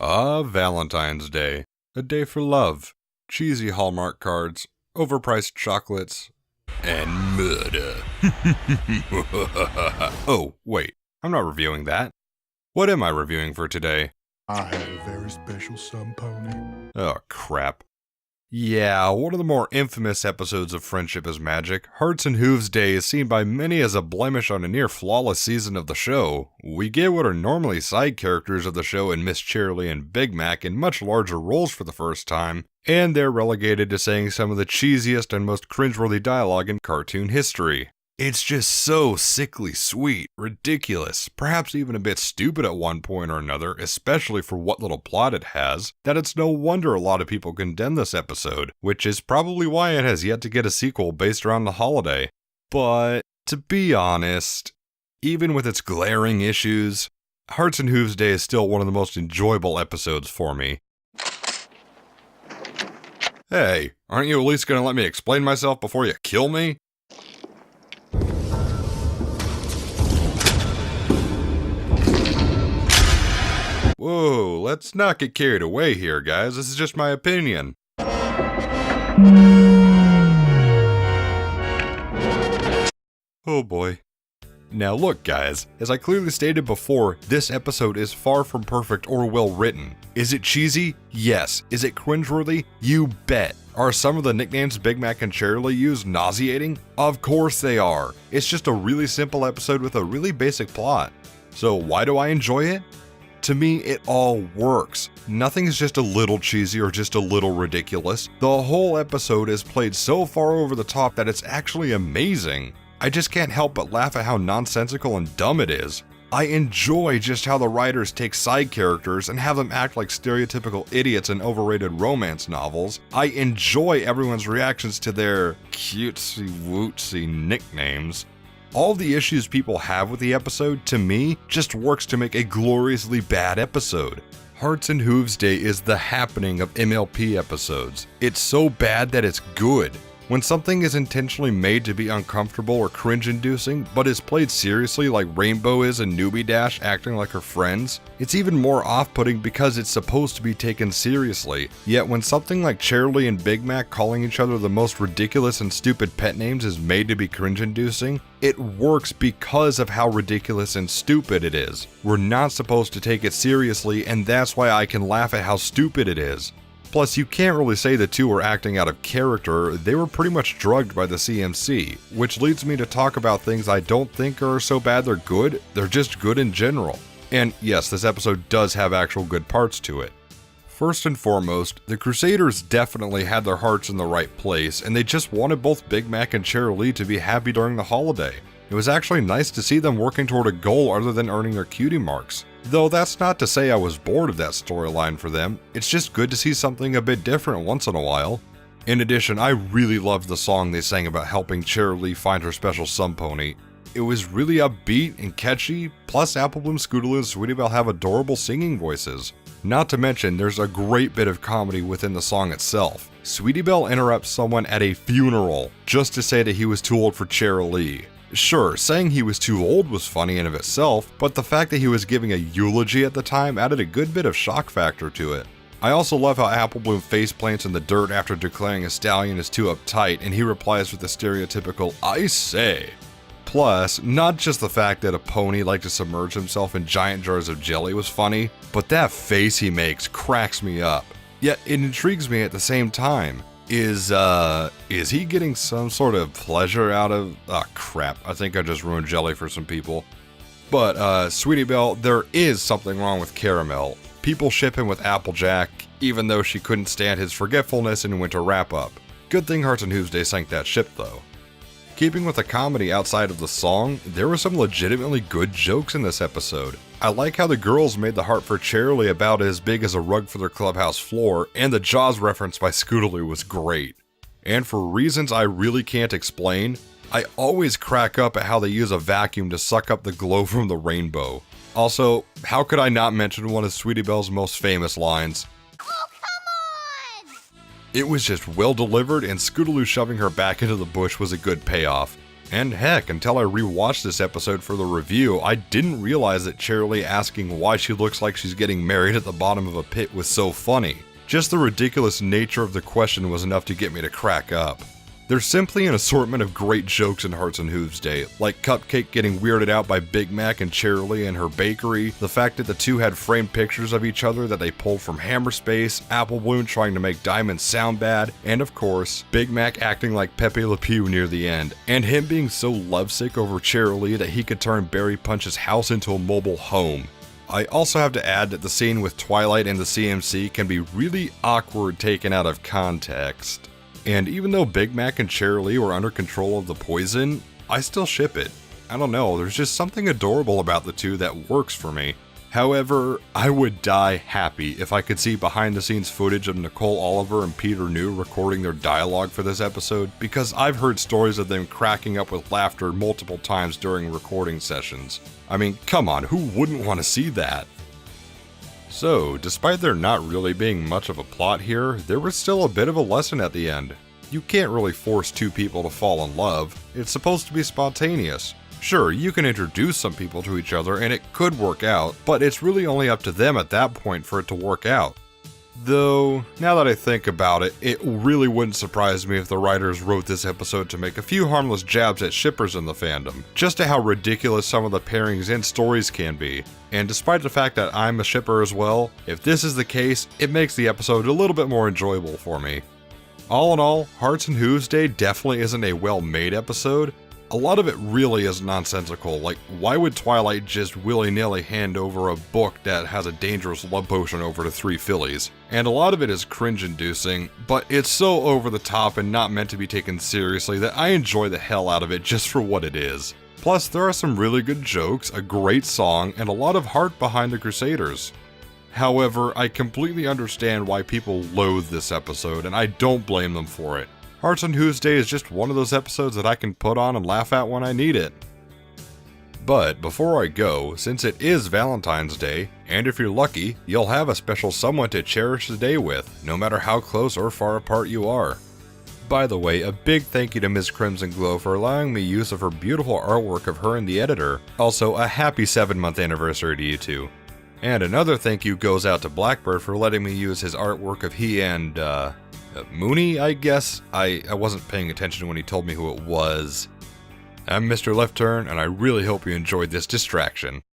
Valentine's Day. A day for love, cheesy Hallmark cards, overpriced chocolates, and murder. Oh, wait, I'm not reviewing that. What am I reviewing for today? I had a very special sun pony. Oh, crap. Yeah, one of the more infamous episodes of Friendship is Magic, Hearts and Hooves Day is seen by many as a blemish on a near-flawless season of the show. We get what are normally side characters of the show in Miss Cheerilee and Big Mac in much larger roles for the first time, and they're relegated to saying some of the cheesiest and most cringeworthy dialogue in cartoon history. It's just so sickly sweet, ridiculous, perhaps even a bit stupid at one point or another, especially for what little plot it has, that it's no wonder a lot of people condemn this episode, which is probably why it has yet to get a sequel based around the holiday. But, to be honest, even with its glaring issues, Hearts and Hooves Day is still one of the most enjoyable episodes for me. Hey, aren't you at least gonna let me explain myself before you kill me? Whoa, let's not get carried away here, guys. This is just my opinion. Oh boy. Now look, guys, as I clearly stated before, this episode is far from perfect or well written. Is it cheesy? Yes. Is it cringeworthy? You bet. Are some of the nicknames Big Mac and Cheerilee use nauseating? Of course they are. It's just a really simple episode with a really basic plot. So why do I enjoy it? To me, it all works. Nothing is just a little cheesy or just a little ridiculous. The whole episode is played so far over the top that it's actually amazing. I just can't help but laugh at how nonsensical and dumb it is. I enjoy just how the writers take side characters and have them act like stereotypical idiots in overrated romance novels. I enjoy everyone's reactions to their cutesy-wootsy nicknames. All the issues people have with the episode, to me, just works to make a gloriously bad episode. Hearts and Hooves Day is the happening of MLP episodes. It's so bad that it's good. When something is intentionally made to be uncomfortable or cringe-inducing, but is played seriously like Rainbow is in Newbie Dash acting like her friends, it's even more off-putting because it's supposed to be taken seriously. Yet when something like Cheerilee and Big Mac calling each other the most ridiculous and stupid pet names is made to be cringe-inducing, it works because of how ridiculous and stupid it is. We're not supposed to take it seriously, and that's why I can laugh at how stupid it is. Plus, you can't really say the two were acting out of character, they were pretty much drugged by the CMC, which leads me to talk about things I don't think are so bad they're good, they're just good in general. And yes, this episode does have actual good parts to it. First and foremost, the Crusaders definitely had their hearts in the right place, and they just wanted both Big Mac and Cheerilee to be happy during the holiday. It was actually nice to see them working toward a goal other than earning their cutie marks. Though that's not to say I was bored of that storyline for them, it's just good to see something a bit different once in a while. In addition, I really loved the song they sang about helping Cheerilee find her special sun pony. It was really upbeat and catchy, plus Applebloom, Scootaloo, and Sweetie Belle have adorable singing voices. Not to mention, there's a great bit of comedy within the song itself. Sweetie Belle interrupts someone at a funeral just to say that he was too old for Cheerilee. Sure, saying he was too old was funny in of itself, but the fact that he was giving a eulogy at the time added a good bit of shock factor to it. I also love how Applebloom faceplants in the dirt after declaring a stallion is too uptight, and he replies with the stereotypical, "I say." Plus, not just the fact that a pony liked to submerge himself in giant jars of jelly was funny, but that face he makes cracks me up. Yet it intrigues me at the same time. Is he getting some sort of pleasure out of... Oh crap, I think I just ruined jelly for some people. But, Sweetie Belle, there is something wrong with Caramel. People ship him with Applejack, even though she couldn't stand his forgetfulness in Winter Wrap-Up. Good thing Hearts and Hooves Day sank that ship, though. Keeping with the comedy outside of the song, there were some legitimately good jokes in this episode. I like how the girls made the heart for Cheerilee about as big as a rug for their clubhouse floor, and the Jaws reference by Scootaloo was great. And for reasons I really can't explain, I always crack up at how they use a vacuum to suck up the glow from the rainbow. Also, how could I not mention one of Sweetie Belle's most famous lines? Oh, come on! It was just well delivered, and Scootaloo shoving her back into the bush was a good payoff. And heck, until I rewatched this episode for the review, I didn't realize that Cheerilee asking why she looks like she's getting married at the bottom of a pit was so funny. Just the ridiculous nature of the question was enough to get me to crack up. There's simply an assortment of great jokes in Hearts and Hooves Day, like Cupcake getting weirded out by Big Mac and Cheerilee and her bakery, the fact that the two had framed pictures of each other that they pulled from Hammerspace, Apple Bloom trying to make Diamond sound bad, and of course, Big Mac acting like Pepe Le Pew near the end, and him being so lovesick over Cheerilee that he could turn Barry Punch's house into a mobile home. I also have to add that the scene with Twilight and the CMC can be really awkward taken out of context. And even though Big Mac and Cheerilee were under control of the poison, I still ship it. I don't know, there's just something adorable about the two that works for me. However, I would die happy if I could see behind the scenes footage of Nicole Oliver and Peter New recording their dialogue for this episode, because I've heard stories of them cracking up with laughter multiple times during recording sessions. I mean, come on, who wouldn't want to see that? So, despite there not really being much of a plot here, there was still a bit of a lesson at the end. You can't really force two people to fall in love, it's supposed to be spontaneous. Sure, you can introduce some people to each other and it could work out, but it's really only up to them at that point for it to work out. Though, now that I think about it, it really wouldn't surprise me if the writers wrote this episode to make a few harmless jabs at shippers in the fandom, just to how ridiculous some of the pairings and stories can be. And despite the fact that I'm a shipper as well, if this is the case, it makes the episode a little bit more enjoyable for me. All in all, Hearts and Hooves Day definitely isn't a well-made episode. A lot of it really is nonsensical, like why would Twilight just willy-nilly hand over a book that has a dangerous love potion over to 3 fillies? And a lot of it is cringe-inducing, but it's so over the top and not meant to be taken seriously that I enjoy the hell out of it just for what it is. Plus, there are some really good jokes, a great song, and a lot of heart behind the Crusaders. However, I completely understand why people loathe this episode, and I don't blame them for it. Hearts and Hooves Day is just one of those episodes that I can put on and laugh at when I need it. But before I go, since it is Valentine's Day, and if you're lucky, you'll have a special someone to cherish the day with, no matter how close or far apart you are. By the way, a big thank you to Ms. Crimson Glow for allowing me use of her beautiful artwork of her and the editor. Also, a happy 7-month anniversary to you two. And another thank you goes out to Blackbird for letting me use his artwork of he and, Mooney, I guess? I wasn't paying attention when he told me who it was. I'm MrLeftTurn, and I really hope you enjoyed this distraction.